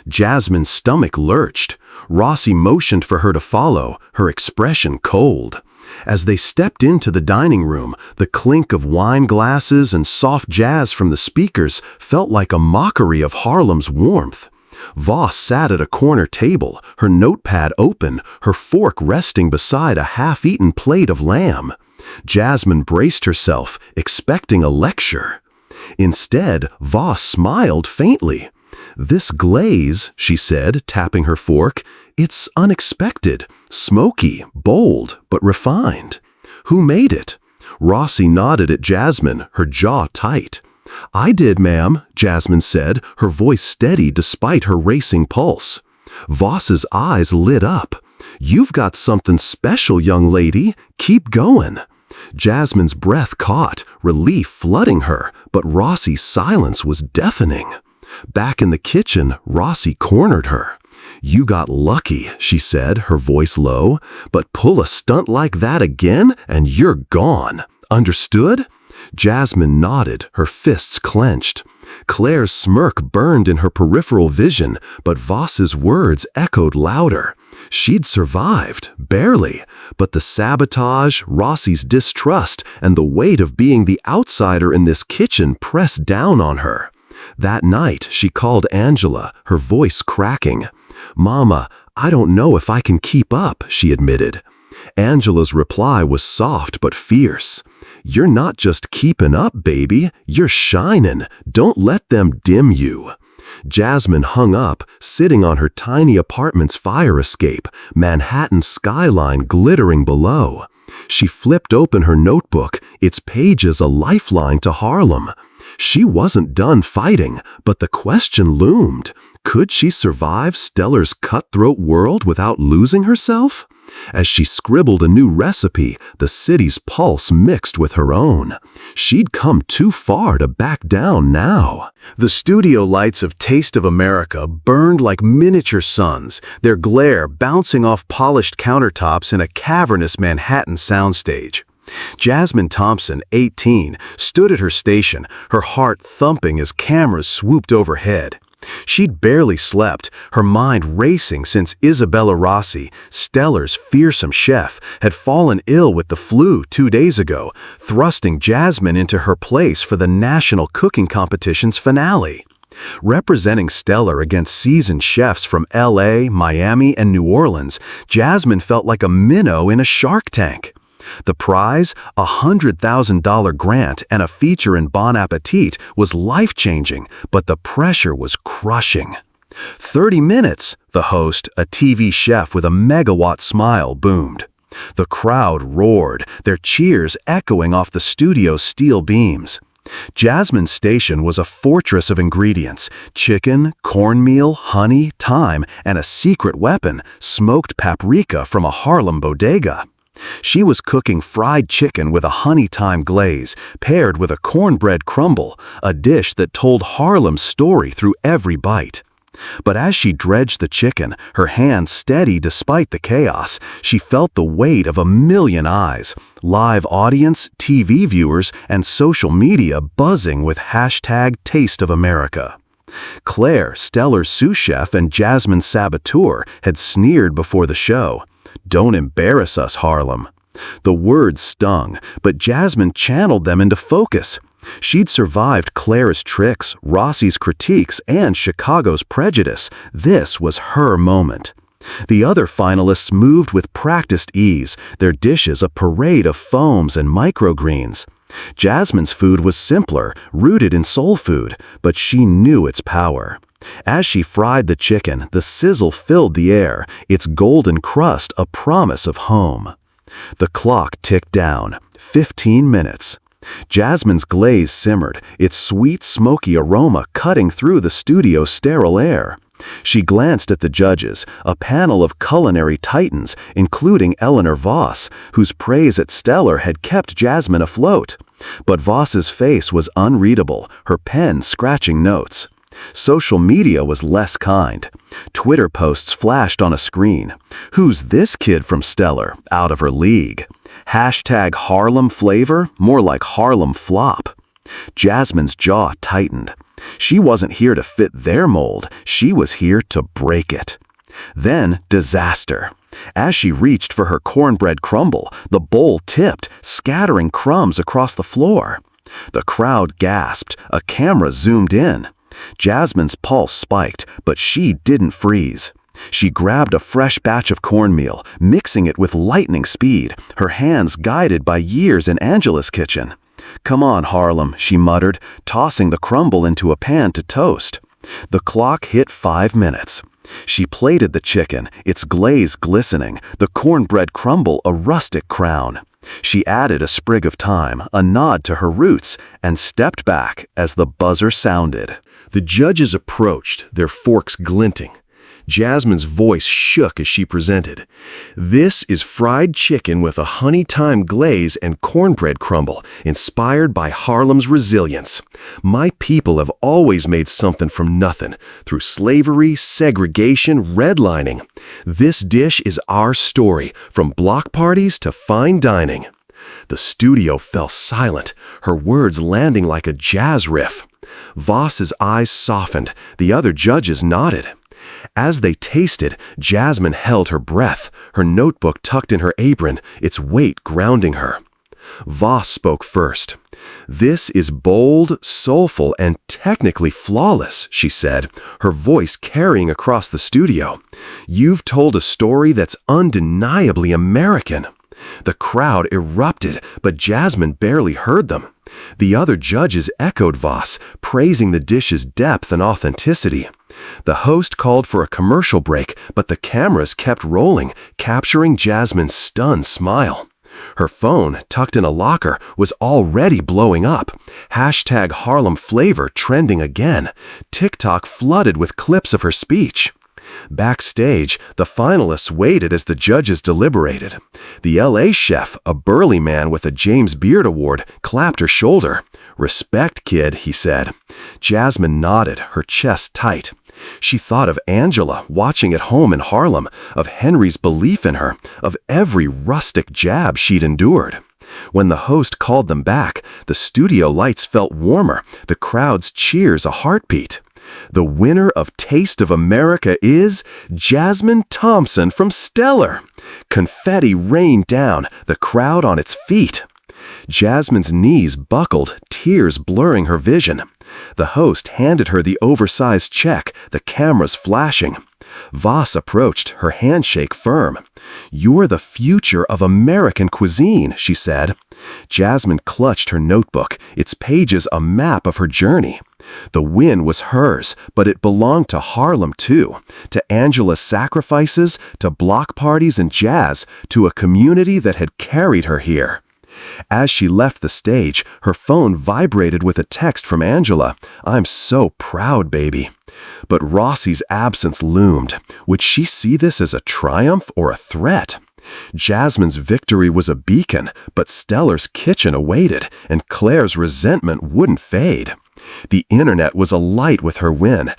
Jasmine's stomach lurched. Rossi motioned for her to follow, her expression cold. As they stepped into the dining room, the clink of wine glasses and soft jazz from the speakers felt like a mockery of Harlem's warmth. Voss sat at a corner table, her notepad open, her fork resting beside a half-eaten plate of lamb. Jasmine braced herself, expecting a lecture. Instead, Voss smiled faintly. "This glaze," she said, tapping her fork, "it's unexpected, smoky, bold, but refined. Who made it?" Rossi nodded at Jasmine, her jaw tight. "I did, ma'am," Jasmine said, her voice steady despite her racing pulse. Voss's eyes lit up. "You've got something special, young lady. Keep going." Jasmine's breath caught, relief flooding her, but Rossi's silence was deafening. Back in the kitchen, Rossi cornered her. "You got lucky," she said, her voice low, "but pull a stunt like that again and you're gone. Understood?" Jasmine nodded, her fists clenched. Claire's smirk burned in her peripheral vision, but Voss's words echoed louder. She'd survived, barely, but the sabotage, Rossi's distrust, and the weight of being the outsider in this kitchen pressed down on her. That night, she called Angela, her voice cracking. "Mama, I don't know if I can keep up," she admitted. Angela's reply was soft but fierce. "You're not just keeping up, baby. You're shining. Don't let them dim you." Jasmine hung up, sitting on her tiny apartment's fire escape, Manhattan skyline glittering below. She flipped open her notebook, its pages a lifeline to Harlem. She wasn't done fighting, but the question loomed. Could she survive Stellar's cutthroat world without losing herself? As she scribbled a new recipe, the city's pulse mixed with her own. She'd come too far to back down now. The studio lights of Taste of America burned like miniature suns, their glare bouncing off polished countertops in a cavernous Manhattan soundstage. Jasmine Thompson, 18, stood at her station, her heart thumping as cameras swooped overhead. She'd barely slept, her mind racing since Isabella Rossi, Stellar's fearsome chef, had fallen ill with the flu 2 days ago, thrusting Jasmine into her place for the national cooking competition's finale. Representing Stellar against seasoned chefs from LA, Miami, and New Orleans, Jasmine felt like a minnow in a shark tank. The prize, a $100,000 grant and a feature in Bon Appetit, was life-changing, but the pressure was crushing. 30 minutes, the host, a TV chef with a megawatt smile, boomed. The crowd roared, their cheers echoing off the studio's steel beams. Jasmine's station was a fortress of ingredients: chicken, cornmeal, honey, thyme, and a secret weapon, smoked paprika from a Harlem bodega. She was cooking fried chicken with a honey-thyme glaze, paired with a cornbread crumble, a dish that told Harlem's story through every bite. But as she dredged the chicken, her hands steady despite the chaos, she felt the weight of 1,000,000 eyes, live audience, TV viewers, and social media buzzing with #TasteOfAmerica. Claire, Stellar's sous chef and Jasmine's saboteur, had sneered before the show. "Don't embarrass us, Harlem." The words stung, but Jasmine channeled them into focus. She'd survived Claire's tricks, Rossi's critiques, and Chicago's prejudice. This was her moment. The other finalists moved with practiced ease, their dishes a parade of foams and microgreens. Jasmine's food was simpler, rooted in soul food, but she knew its power. As she fried the chicken, the sizzle filled the air, its golden crust a promise of home. The clock ticked down. 15 minutes. Jasmine's glaze simmered, its sweet, smoky aroma cutting through the studio's sterile air. She glanced at the judges, a panel of culinary titans, including Eleanor Voss, whose praise at Stellar had kept Jasmine afloat. But Voss's face was unreadable, her pen scratching notes. Social media was less kind. Twitter posts flashed on a screen. "Who's this kid from Stellar? Out of her league." #Harlem flavor, more like Harlem flop. Jasmine's jaw tightened. She wasn't here to fit their mold, she was here to break it. Then disaster. As she reached for her cornbread crumble, the bowl tipped, scattering crumbs across the floor. The crowd gasped, a camera zoomed in. Jasmine's pulse spiked, but she didn't freeze. She grabbed a fresh batch of cornmeal, mixing it with lightning speed, her hands guided by years in Angela's kitchen. "Come on, Harlem," she muttered, tossing the crumble into a pan to toast. The clock hit 5 minutes. She plated the chicken, its glaze glistening, the cornbread crumble a rustic crown. She added a sprig of thyme, a nod to her roots, and stepped back as the buzzer sounded. The judges approached, their forks glinting. Jasmine's voice shook as she presented. "This is fried chicken with a honey-thyme glaze and cornbread crumble, inspired by Harlem's resilience. My people have always made something from nothing, through slavery, segregation, redlining. This dish is our story, from block parties to fine dining." The studio fell silent, her words landing like a jazz riff. Voss's eyes softened, the other judges nodded. As they tasted, Jasmine held her breath, her notebook tucked in her apron, its weight grounding her. Voss spoke first. "This is bold, soulful, and technically flawless," she said, her voice carrying across the studio. "You've told a story that's undeniably American." The crowd erupted, but Jasmine barely heard them. The other judges echoed Voss, praising the dish's depth and authenticity. The host called for a commercial break, but the cameras kept rolling, capturing Jasmine's stunned smile. Her phone, tucked in a locker, was already blowing up. #Harlem flavor trending again. TikTok flooded with clips of her speech. Backstage, the finalists waited as the judges deliberated. The LA chef, a burly man with a James Beard Award, clapped her shoulder. "Respect, kid," he said. Jasmine nodded, her chest tight. She thought of Angela watching at home in Harlem, of Henry's belief in her, of every rustic jab she'd endured. When the host called them back, the studio lights felt warmer, the crowd's cheers a heartbeat. The winner of Taste of America is Jasmine Thompson from Stellar. Confetti rained down, the crowd on its feet. Jasmine's knees buckled, tears blurring her vision. The host handed her the oversized check, the cameras flashing. Voss approached, her handshake firm. "You're the future of American cuisine," she said. Jasmine clutched her notebook, its pages a map of her journey. The win was hers, but it belonged to Harlem too, to Angela's sacrifices, to block parties and jazz, to a community that had carried her here. As she left the stage, her phone vibrated with a text from Angela. "I'm so proud, baby." But Rossi's absence loomed. Would she see this as a triumph or a threat? Jasmine's victory was a beacon, but Stellar's kitchen awaited, and Claire's resentment wouldn't fade. The internet was alight with her win,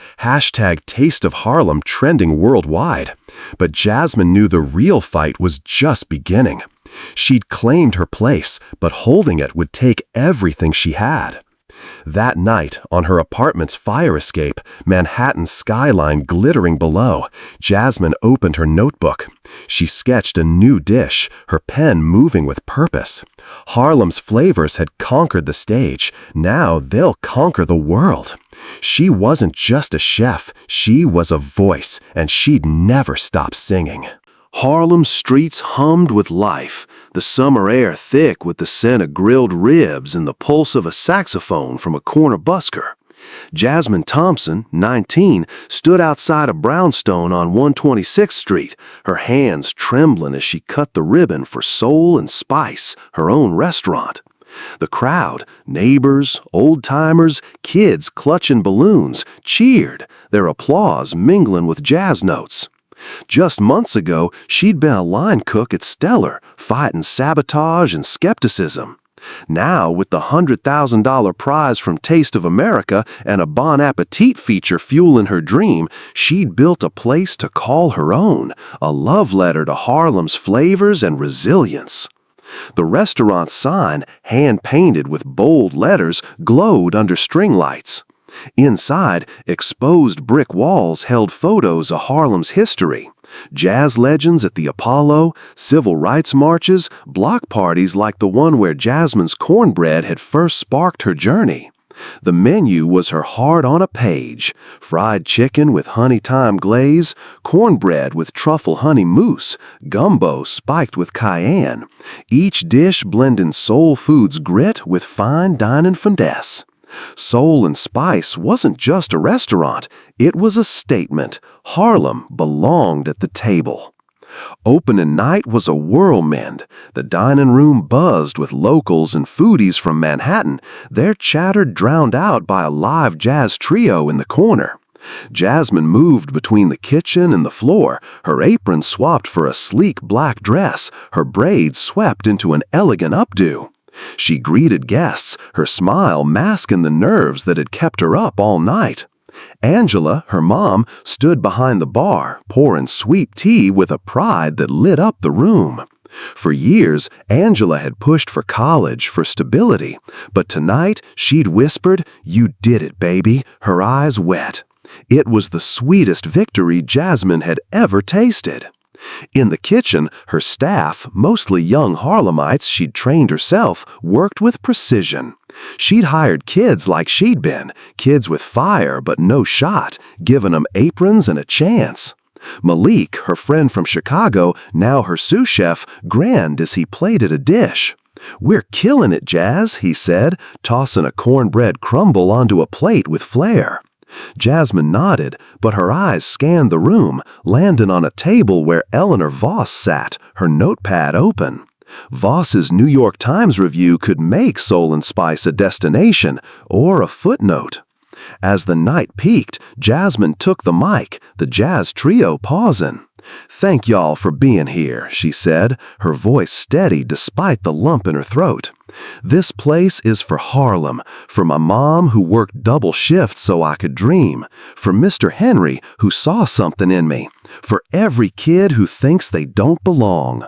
#Taste of Harlem trending worldwide. But Jasmine knew the real fight was just beginning. She'd claimed her place, but holding it would take everything she had. That night, on her apartment's fire escape, Manhattan's skyline glittering below, Jasmine opened her notebook. She sketched a new dish, her pen moving with purpose. Harlem's flavors had conquered the stage. Now they'll conquer the world. She wasn't just a chef, she was a voice, and she'd never stop singing. Harlem streets hummed with life, the summer air thick with the scent of grilled ribs and the pulse of a saxophone from a corner busker. Jasmine Thompson, 19, stood outside a brownstone on 126th Street, her hands trembling as she cut the ribbon for Soul and Spice, her own restaurant. The crowd, neighbors, old-timers, kids clutching balloons, cheered, their applause mingling with jazz notes. Just months ago, she'd been a line cook at Stellar, fighting sabotage and skepticism. Now, with the $100,000 prize from Taste of America and a Bon Appetit feature fueling her dream, she'd built a place to call her own, a love letter to Harlem's flavors and resilience. The restaurant sign, hand-painted with bold letters, glowed under string lights. Inside, exposed brick walls held photos of Harlem's history. Jazz legends at the Apollo, civil rights marches, block parties like the one where Jasmine's cornbread had first sparked her journey. The menu was her heart on a page: fried chicken with honey thyme glaze, cornbread with truffle honey mousse, gumbo spiked with cayenne. Each dish blending soul food's grit with fine dining finesse. Soul and Spice wasn't just a restaurant, it was a statement. Harlem belonged at the table. Opening night was a whirlwind. The dining room buzzed with locals and foodies from Manhattan, their chatter drowned out by a live jazz trio in the corner. Jasmine moved between the kitchen and the floor, her apron swapped for a sleek black dress, her braids swept into an elegant updo. She greeted guests, her smile masking the nerves that had kept her up all night. Angela, her mom, stood behind the bar, pouring sweet tea with a pride that lit up the room. For years, Angela had pushed for college, for stability, but tonight she'd whispered, "You did it, baby," her eyes wet. It was the sweetest victory Jasmine had ever tasted. In the kitchen, her staff, mostly young Harlemites she'd trained herself, worked with precision. She'd hired kids like she'd been, kids with fire but no shot, given them aprons and a chance. Malik, her friend from Chicago, now her sous chef, grinned as he plated a dish. "We're killing it, Jazz," he said, tossing a cornbread crumble onto a plate with flair. Jasmine nodded, but her eyes scanned the room, landing on a table where Eleanor Voss sat, her notepad open. Voss's New York Times review could make Soul and Spice a destination or a footnote. As the night peaked, Jasmine took the mic, the jazz trio pausing. "Thank y'all for being here," she said, her voice steady despite the lump in her throat. "This place is for Harlem, for my mom who worked double shifts so I could dream, for Mr. Henry who saw something in me, for every kid who thinks they don't belong.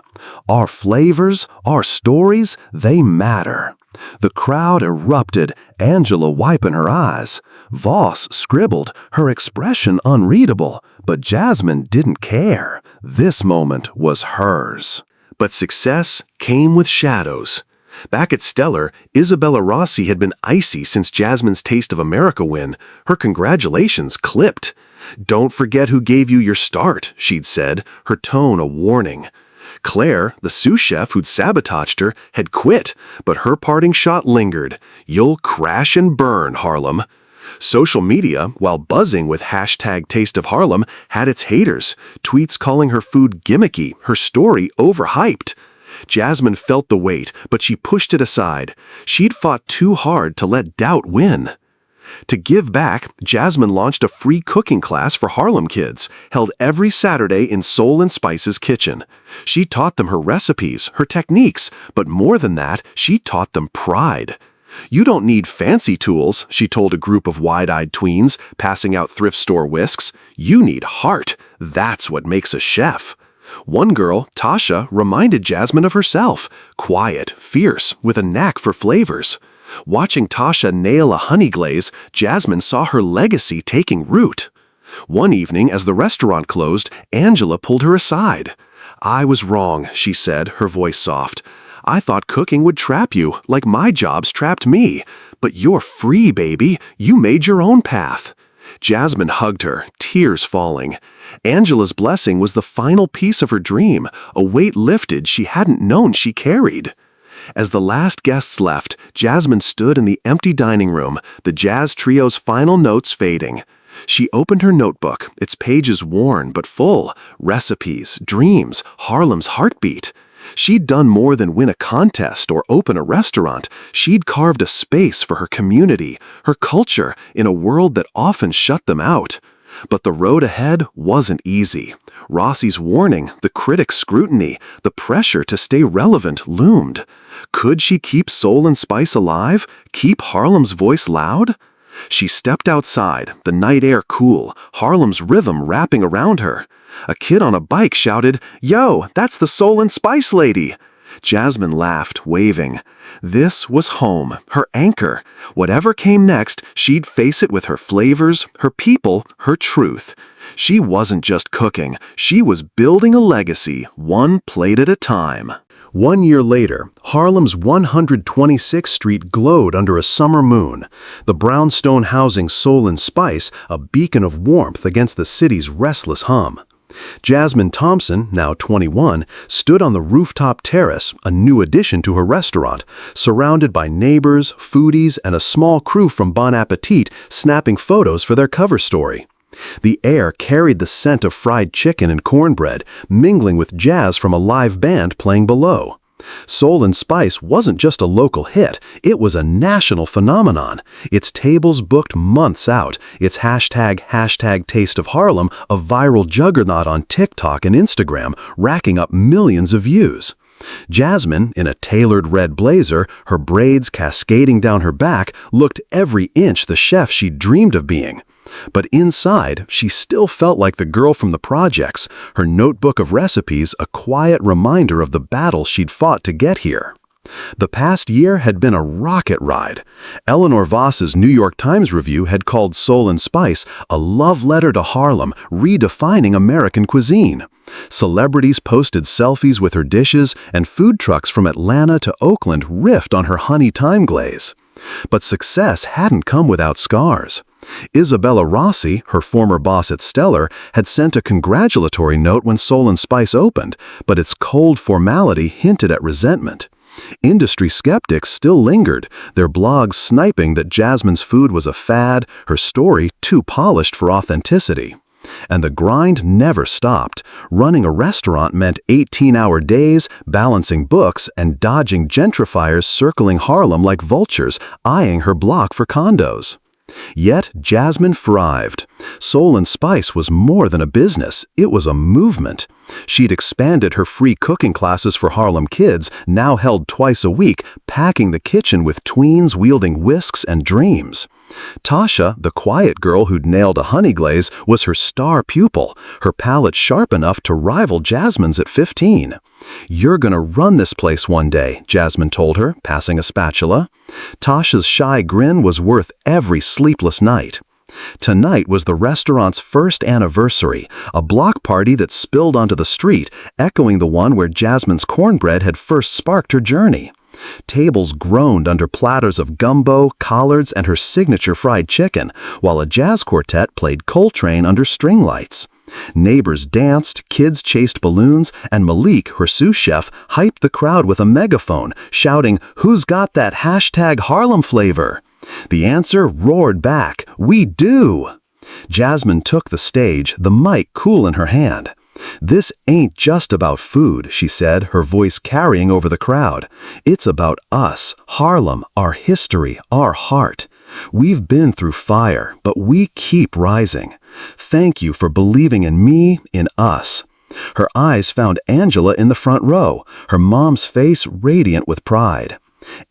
Our flavors, our stories, they matter." The crowd erupted, Angela wiping her eyes. Voss scribbled, her expression unreadable, but Jasmine didn't care. This moment was hers. But success came with shadows. Back at Stellar, Isabella Rossi had been icy since Jasmine's Taste of America win. Her congratulations clipped. "Don't forget who gave you your start," she'd said, her tone a warning. Claire, the sous chef who'd sabotaged her, had quit, but her parting shot lingered. "You'll crash and burn, Harlem." Social media, while buzzing with hashtag Taste of Harlem, had its haters, tweets calling her food gimmicky, her story overhyped. Jasmine felt the weight, but she pushed it aside. She'd fought too hard to let doubt win. To give back, Jasmine launched a free cooking class for Harlem kids, held every Saturday in Soul and Spice's kitchen. She taught them her recipes, her techniques, but more than that, she taught them pride. "You don't need fancy tools," she told a group of wide-eyed tweens, passing out thrift store whisks. "You need heart. That's what makes a chef." One girl, Tasha, reminded Jasmine of herself, quiet, fierce, with a knack for flavors. Watching Tasha nail a honey glaze, Jasmine saw her legacy taking root. One evening, as the restaurant closed, Angela pulled her aside. "I was wrong," she said, her voice soft. "I thought cooking would trap you, like my jobs trapped me. But you're free, baby. You made your own path." Jasmine hugged her, tears falling. Angela's blessing was the final piece of her dream, a weight lifted she hadn't known she carried. As the last guests left, Jasmine stood in the empty dining room, the jazz trio's final notes fading. She opened her notebook, its pages worn but full, recipes, dreams, Harlem's heartbeat. She'd done more than win a contest or open a restaurant. She'd carved a space for her community, her culture, in a world that often shut them out. But the road ahead wasn't easy. Rossi's warning, the critics' scrutiny, the pressure to stay relevant loomed. Could she keep Soul and Spice alive? Keep Harlem's voice loud? She stepped outside, the night air cool, Harlem's rhythm wrapping around her. A kid on a bike shouted, "Yo, that's the Soul and Spice lady!" Jasmine laughed, waving. This was home, her anchor. Whatever came next, she'd face it with her flavors, her people, her truth. She wasn't just cooking, she was building a legacy, one plate at a time. 1 year later, Harlem's 126th Street glowed under a summer moon, the brownstone housing Soul and Spice a beacon of warmth against the city's restless hum. Jasmine Thompson, now 21, stood on the rooftop terrace, a new addition to her restaurant, surrounded by neighbors, foodies, and a small crew from Bon Appetit snapping photos for their cover story. The air carried the scent of fried chicken and cornbread, mingling with jazz from a live band playing below. Soul and Spice wasn't just a local hit, it was a national phenomenon. Its tables booked months out, its hashtag Taste of Harlem a viral juggernaut on TikTok and Instagram, racking up millions of views. Jasmine, in a tailored red blazer, her braids cascading down her back, looked every inch the chef she'd dreamed of being. But inside, she still felt like the girl from the projects, her notebook of recipes a quiet reminder of the battle she'd fought to get here. The past year had been a rocket ride. Eleanor Voss's New York Times review had called Soul and Spice a love letter to Harlem, redefining American cuisine. Celebrities posted selfies with her dishes, and food trucks from Atlanta to Oakland riffed on her honey thyme glaze. But success hadn't come without scars. Isabella Rossi, her former boss at Stellar, had sent a congratulatory note when Soul and Spice opened, but its cold formality hinted at resentment. Industry skeptics still lingered, their blogs sniping that Jasmine's food was a fad, her story too polished for authenticity. And the grind never stopped. Running a restaurant meant 18-hour days, balancing books, and dodging gentrifiers circling Harlem like vultures, eyeing her block for condos. Yet Jasmine thrived. Soul and Spice was more than a business, it was a movement. She'd expanded her free cooking classes for Harlem kids, now held twice a week, packing the kitchen with tweens wielding whisks and dreams. Tasha, the quiet girl who'd nailed a honey glaze, was her star pupil, her palate sharp enough to rival Jasmine's at 15. "You're gonna run this place one day," Jasmine told her, passing a spatula. Tasha's shy grin was worth every sleepless night. Tonight was the restaurant's first anniversary, a block party that spilled onto the street, echoing the one where Jasmine's cornbread had first sparked her journey. Tables groaned under platters of gumbo, collards, and her signature fried chicken, while a jazz quartet played Coltrane under string lights. Neighbors danced, kids chased balloons, and Malik, her sous chef, hyped the crowd with a megaphone, shouting, "Who's got that hashtag Harlem flavor?" The answer roared back, "We do!" Jasmine took the stage, the mic cool in her hand. "This ain't just about food," she said, her voice carrying over the crowd. "It's about us, Harlem, our history, our heart. We've been through fire, but we keep rising. Thank you for believing in me, in us." Her eyes found Angela in the front row, her mom's face radiant with pride.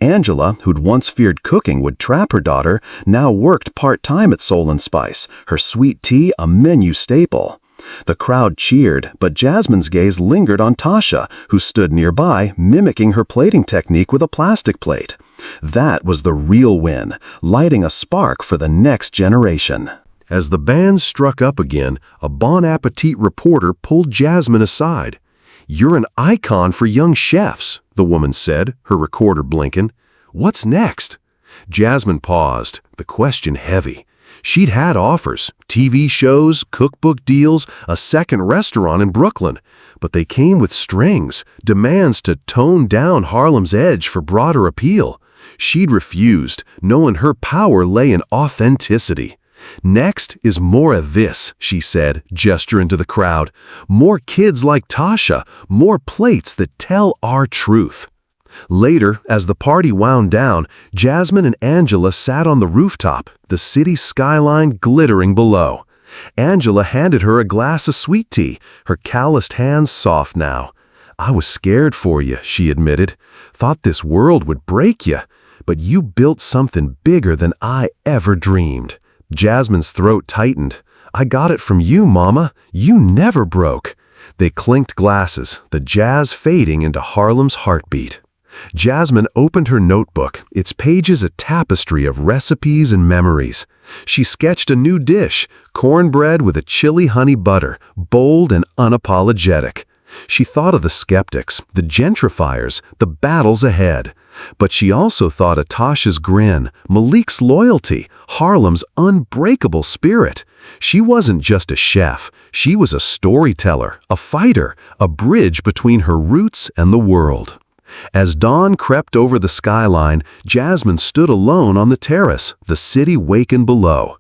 Angela, who'd once feared cooking would trap her daughter, now worked part-time at Soul & Spice, her sweet tea a menu staple. The crowd cheered, but Jasmine's gaze lingered on Tasha, who stood nearby, mimicking her plating technique with a plastic plate. That was the real win, lighting a spark for the next generation. As the band struck up again, a Bon Appetit reporter pulled Jasmine aside. "You're an icon for young chefs," the woman said, her recorder blinking. "What's next?" Jasmine paused, the question heavy. She'd had offers, TV shows, cookbook deals, a second restaurant in Brooklyn, but they came with strings, demands to tone down Harlem's edge for broader appeal. She'd refused, knowing her power lay in authenticity. "Next is more of this," she said, gesturing to the crowd. "More kids like Tasha, more plates that tell our truth." Later, as the party wound down, Jasmine and Angela sat on the rooftop, the city skyline glittering below. Angela handed her a glass of sweet tea, her calloused hands soft now. "I was scared for you," she admitted. "Thought this world would break you, but you built something bigger than I ever dreamed." Jasmine's throat tightened. "I got it from you, Mama. You never broke." They clinked glasses, the jazz fading into Harlem's heartbeat. Jasmine opened her notebook, its pages a tapestry of recipes and memories. She sketched a new dish, cornbread with a chili honey butter, bold and unapologetic. She thought of the skeptics, the gentrifiers, the battles ahead. But she also thought of Tasha's grin, Malik's loyalty, Harlem's unbreakable spirit. She wasn't just a chef, she was a storyteller, a fighter, a bridge between her roots and the world. As dawn crept over the skyline, Jasmine stood alone on the terrace, the city wakened below.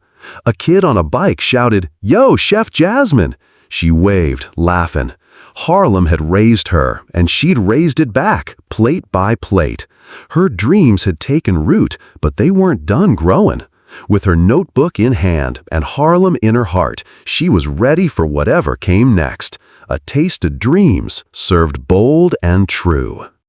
A kid on a bike shouted, "Yo, Chef Jasmine!" She waved, laughing. Harlem had raised her, and she'd raised it back, plate by plate. Her dreams had taken root, but they weren't done growing. With her notebook in hand and Harlem in her heart, she was ready for whatever came next. A taste of dreams, served bold and true.